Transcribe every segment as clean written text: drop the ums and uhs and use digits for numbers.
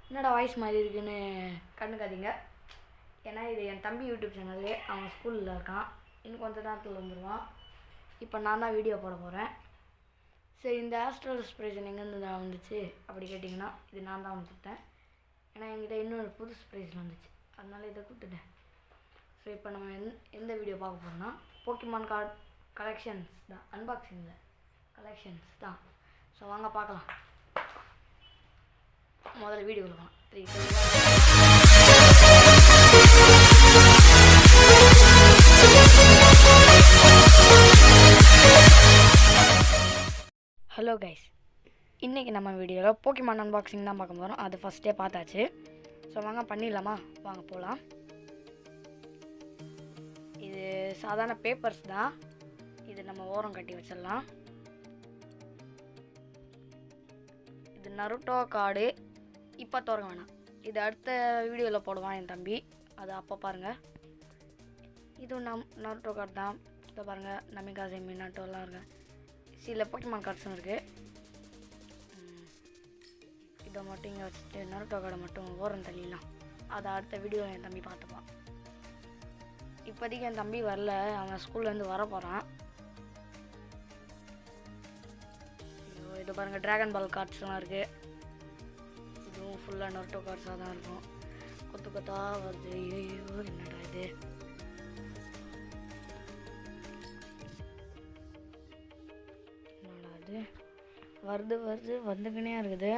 என்னடா வாய்ஸ் மாதிரி இருக்குன்னு கண்டுக்காதீங்க. ஏன்னா இது என் தம்பி யூடியூப் சேனல்லே, அவன் ஸ்கூலில் இருக்கான், இன்னும் கொஞ்சம் நேரத்தில் வந்துடுவான். இப்போ நான் தான் வீடியோ போட போகிறேன். சரி, இந்த ஆஸ்ட்ரல் ஸ்ப்ரேஷன் எங்கேருந்து வந்துச்சு அப்படி கேட்டிங்கன்னா, இது நான் தான் கொடுத்தேன். ஏன்னா என்கிட்ட இன்னொரு புது ஸ்ப்ரேஷன் வந்துச்சு, அதனால இதை கொடுத்துட்டேன். ஸோ இப்போ நம்ம எந்த வீடியோ பார்க்க போகிறோம்னா, போக்கிமான் கார்டு கலெக்ஷன்ஸ் தான், அன்பாக்சிங்கில் கலெக்ஷன்ஸ் தான். ஸோ வாங்க பார்க்கலாம். முதல்ல வீடியோ கொடுக்கலாம். 3 ஹலோ கைஸ், இன்றைக்கி நம்ம வீடியோவில் போக்கிமான் அன்பாக்சிங் தான் பார்க்க போகிறோம். அது ஃபஸ்ட்டே பார்த்தாச்சு. ஸோ வாங்க பண்ணிடலாமா? வாங்க போகலாம். இது சாதாரண பேப்பர்ஸ் தான், இது நம்ம ஓரம் கட்டி வச்சிடலாம். இது நருட்டோ கார்டு, இப்போ திறக்க வேணாம், இது அடுத்த வீடியோவில் போடுவான் என் தம்பி, அது அப்போ பாருங்கள். இதுவும் நருட்டோ கார்டு தான். இதை பாருங்கள், நமிகாசே மினாட்டோலாம் இருக்கு, சில போக்கிமான் கார்ட்ஸும் இருக்குது. இதை மட்டும் இங்கே வச்சுட்டு நருட்டோ கார்டை மட்டும் ஓரம் தள்ளிடலாம். அதை அடுத்த வீடியோவில் என் தம்பி பார்த்துப்பான். இப்போதைக்கு என் தம்பி வரல, அவன் ஸ்கூல்லேருந்து வர போகிறான். ஐயோ, இது பாருங்கள், ட்ராகன் பால் கார்ட்ஸ்லாம் இருக்குது. இதுவும் ஃபுல்லாக நருட்டோ கார்ட்ஸாக தான் இருக்கும். கொத்து கொத்தா வருது. ஐயோ, என்னடா இது? என்னடா இது? வருது வந்துக்கினே இருக்குது.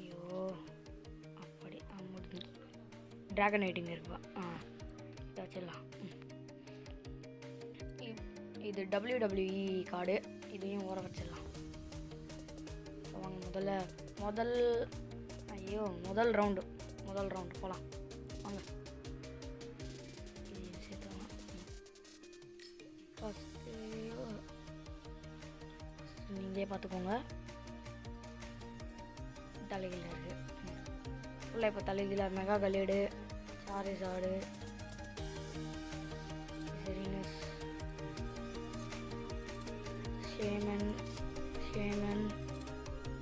ஐயோ, அப்படி முடிஞ்சு ட்ராகன் ஐட்டிங் இருக்குப்பா. இதை வச்சிடலாம். இது WWE கார்டு, இதையும் ஓர வச்சிடலாம். வாங்க முதல் ரவுண்டு போகலாம். வாங்க, ஃபஸ்ட்டு நீங்களே பார்த்துக்கோங்க. தலைகீழ இருக்குது ஃபுல்லாக. இப்போ தலைகீழ மெகா கலேடு, சாரிசாடு, செரினஸ், ஷேமன்,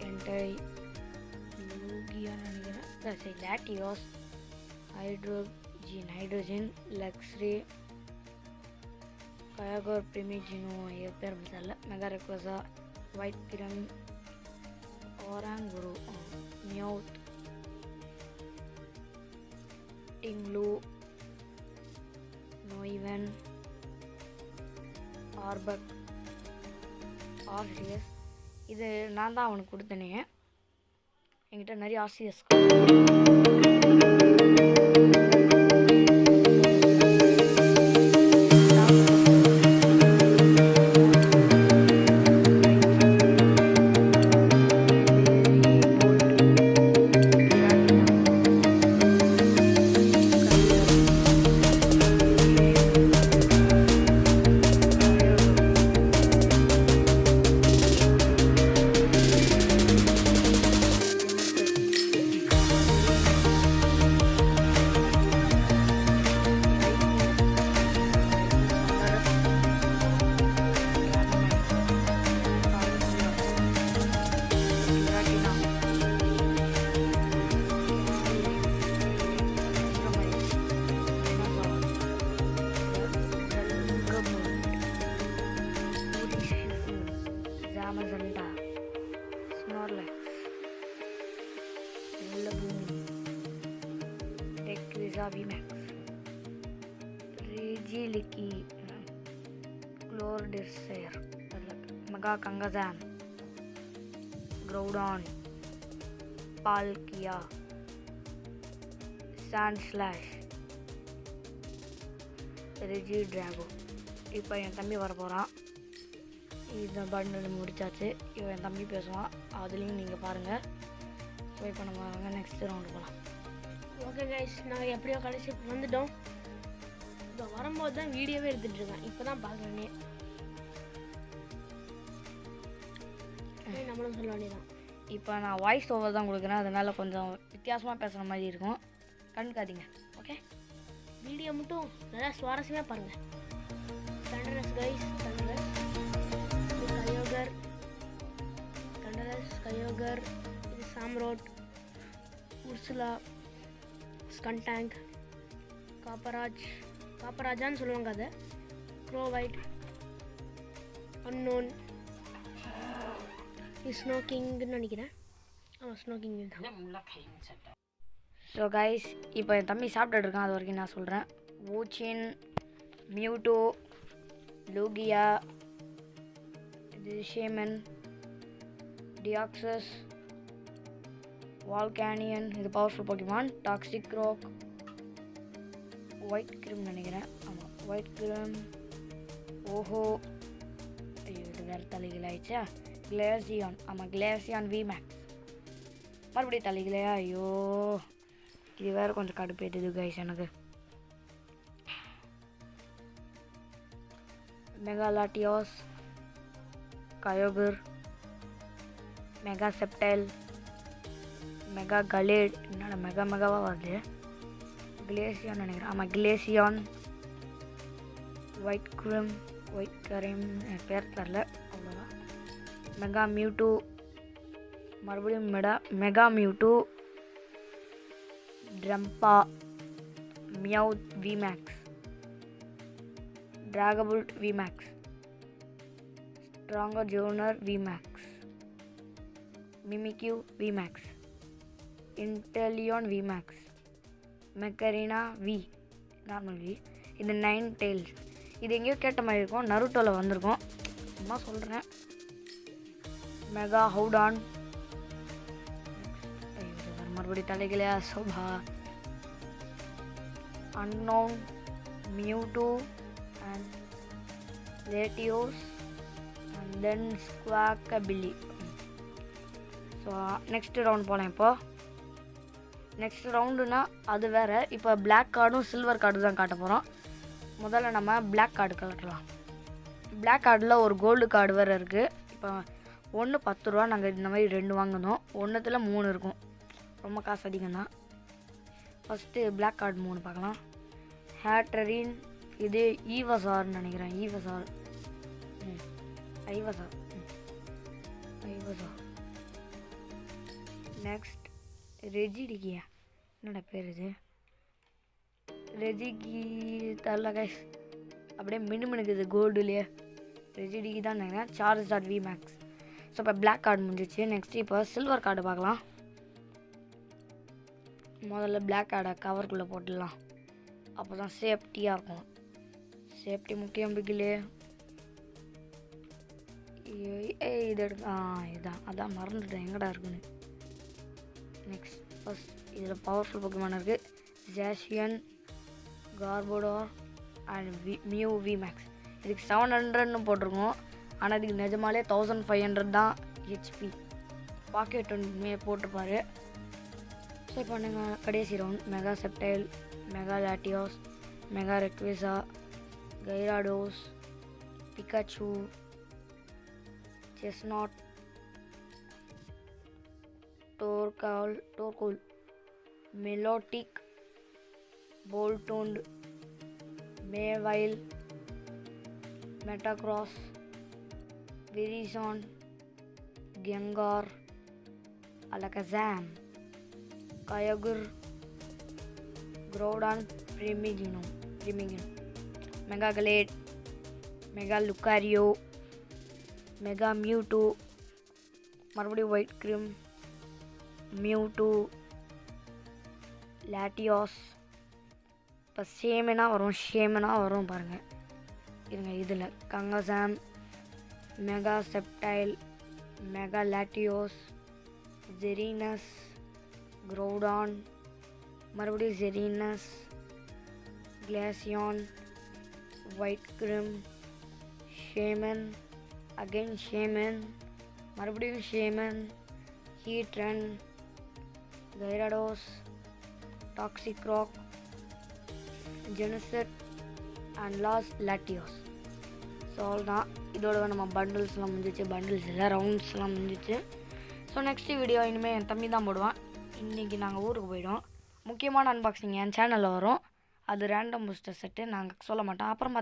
என்டை, லூகியான்னு நினைக்கிறேன், சரி, லாட்டியோஸ், ஹைட்ரோஜின், லக்ஸ்ரே, கயாகோர், பிரிமிஜினோ, பேர் தெரியல, மெகா ரெக்வஸா, ஒயிட் கிரம், ஓராங்குரு, மியோத், டிங்லூ, நோய்வன், ஆர்பக், ஆர்சிஎஸ். இது நான் தான் அவனுக்கு கொடுத்தனே. என்கிட்ட நிறைய RCS Regiliki, Chlordisare, Mega Kangazan, Groudon, Palkia, Sandslash, Regidrago. இப்போ என் தம்பி வர போகிறான். இந்த பண்டில் முடிச்சாச்சு. இப்போ என் தம்பி பேசுவான், அதுலேயும் நீங்கள் பாருங்கள். ஸோ இப்போ நம்ம நெக்ஸ்ட் ரவுண்டு போகலாம். ஓகே கைஸ், நாங்கள் எப்படியோ கடைசி வந்துட்டோம். இப்போ வரும்போது தான் வீடியோவே எடுத்துகிட்ருக்கேன், இப்போ தான் பார்க்குறேனே. நம்மளும் சொல்ல வேண்டியதான். இப்போ நான் வாய்ஸ் ஓவர் தான் கொடுக்குறேன், அதனால் கொஞ்சம் வித்தியாசமாக பேசுகிற மாதிரி இருக்கும், கண்டுக்காதீங்க. ஓகே, வீடியோ மட்டும் நல்லா சுவாரஸ்யமாக பாருங்கள். தண்டரஸ் கைஸ், கயோகர், இது சாம்ரோட், உர்சுலா, ஸ்கன்டாங்க், காப்பராஜான்னு சொல்லுவாங்க அதை, க்ரோவைட், அன்னோன், ஸ்னோக்கிங்னு நினைக்கிறேன். ஸ்னோக்கிங் தான். ஸோ கைஸ், இப்போ என் தம்பி சாப்பிட்டுட்டு இருக்கான், அது வரைக்கும் நான் சொல்கிறேன். வூச்சின், மியூட்டோ, லூகியா, இது ஷேமன், டியாக்சஸ், வால்கானியன், இது powerful Pokemon, toxic rock, white Kyurem நினைக்கிறேன். ஆமாம், ஒயிட் கிரிம், ஓஹோ, ஐயோ இது வேறு தலைகள் ஆயிடுச்சா, கிளேசியான், ஆமாம் கிளேசியான் விமேக்ஸ், மறுபடியும் தலைகளையா, ஐயோ இது வேறு கொஞ்சம் கடுப்பேற்றுது கைஸ் எனக்கு. மெகாலாட்டியாஸ், கயோகர், மெகா செப்டைல், மெகா கலேட், என்னடா மெகாவாக வருது, கிளேசியான் நினைக்கிறேன். ஆமாம் கிளேசியான், ஒயிட் கிரிம், எனக்கு பேர் தரல, அவ்வளோதான். மெகா மியூட்டோ, மறுபடியும் மெகா மியூட்டோ, ட்ரம்பா, மியவுத் விமேக்ஸ், ட்ராகபுல்ட் விமேக்ஸ், ஸ்ட்ராங்கர் ஜோனர் VMAX, Mimikyu VMAX, Inteleon VMAX, மெக்கரினா வி, நார்மல் வி. இது 9 டெயில்ஸ். இது எங்கேயோ கேட்ட மாதிரி இருக்கும், நருட்டோவில் வந்திருக்கும், சும்மா சொல்கிறேன். மெகா ஹவுடான், மறுபடி தலைகளையா, சோபா, Unown, Mewtwo and Latios and then Squawkabilly. So next round போகலாம். இப்போ நெக்ஸ்ட் ரவுண்டுனா அது வேறு. இப்போ பிளாக் கார்டும் சில்வர் கார்டு தான் காட்ட போகிறோம். முதல்ல நம்ம பிளாக் கார்டு கலட்டலாம். பிளாக் கார்டில் ஒரு கோல்டு கார்டு வேறு இருக்குது. இப்போ ஒன்று 10 ரூபா, நாங்கள் இந்த மாதிரி 2 வாங்கினோம். ஒன்றுத்தில் 3 இருக்கும், ரொம்ப காசு அதிகம் தான். ஃபஸ்ட்டு பிளாக் கார்டு 3 பார்க்கலாம். ஹேட்ரரின், இது ஈவசார்னு நினைக்கிறேன், ஈவசார், ஐவசார். நெக்ஸ்ட் ரெஜிடிகியா, என்னடா பேர் இது, ரெஜிகி தரல கைஸ், அப்படியே மினுமினுக்குது கோல்டுலேயே. ரெஜிடிகி தான் நினைக்கிறேன். சார்ஜார்ட் விமேக்ஸ். ஸோ இப்போ பிளாக் கார்டு முடிஞ்சிச்சு. நெக்ஸ்ட்டு இப்போ சில்வர் கார்டு பார்க்கலாம். முதல்ல பிளாக் கார்டை கவருக்குள்ளே போட்டுடலாம், அப்போ தான் சேஃப்டியாக இருக்கும். சேஃப்டி முக்கியம் பிகிலே. இது இதுதான், அதான் மறந்துட்டேன் எங்கடா இருக்குன்னு. நெக்ஸ்ட் ஃபஸ்ட் இதில் பவர்ஃபுல் போக்கிமான் இருக்குது. ஜாஷியன், கார்போடார் அண்ட் மியூ விமேக்ஸ். இதுக்கு 700ன்னு போட்டிருக்கோம், ஆனால் இதுக்கு நிஜமாலே 1500 தான் ஹெச்பி. பாக்கெட் ஒன்றுமே போட்டிருப்பாரு. ஸோ இப்போ நீங்கள் கடைசி round. Mega Sceptile, mega Latias, mega Rayquaza, Gyarados, Pikachu, Chesnaught, Torkoal, Milotic, Boltund, Mawile, Metagross, வெரிசான், கெங்கார், அலகசாம், கயகுர், குரோடான், பிரிமிகினோ, mega Gallade, mega Lucario, mega Mewtwo, மறுபடியும் ஒயிட் கிரிம், மியூட்டோ, லாட்டியாஸ். இப்போ ஷேமனாக வரும் பாருங்கள். இருங்க, இதில் கங்கசாம், mega Sceptile, mega லாட்டியோஸ், Xerneas, Groudon, மறுபடியும் Xerneas, Glaceon, white Kyurem, Shaymin, again Shaymin, மறுபடியும் Shaymin, Heatran, Gyarados, toxic rock, Genesect and last Latios. So அவ்வளோதான். இதோட நம்ம பண்டில்ஸ்லாம் முடிஞ்சிச்சு, பண்டில்ஸ் இல்லை ரவுண்ட்ஸ்லாம் முடிஞ்சிச்சு. ஸோ நெக்ஸ்ட் வீடியோ இனிமேல் என் தம்பி தான் போடுவான். இன்றைக்கி நாங்கள் ஊருக்கு போயிடும். முக்கியமான அன்பாக்சிங் என் சேனலில் வரும். அது ரேண்டம் பூஸ்டர் செட்டு நாங்கள் சொல்ல மாட்டோம். அப்புறம்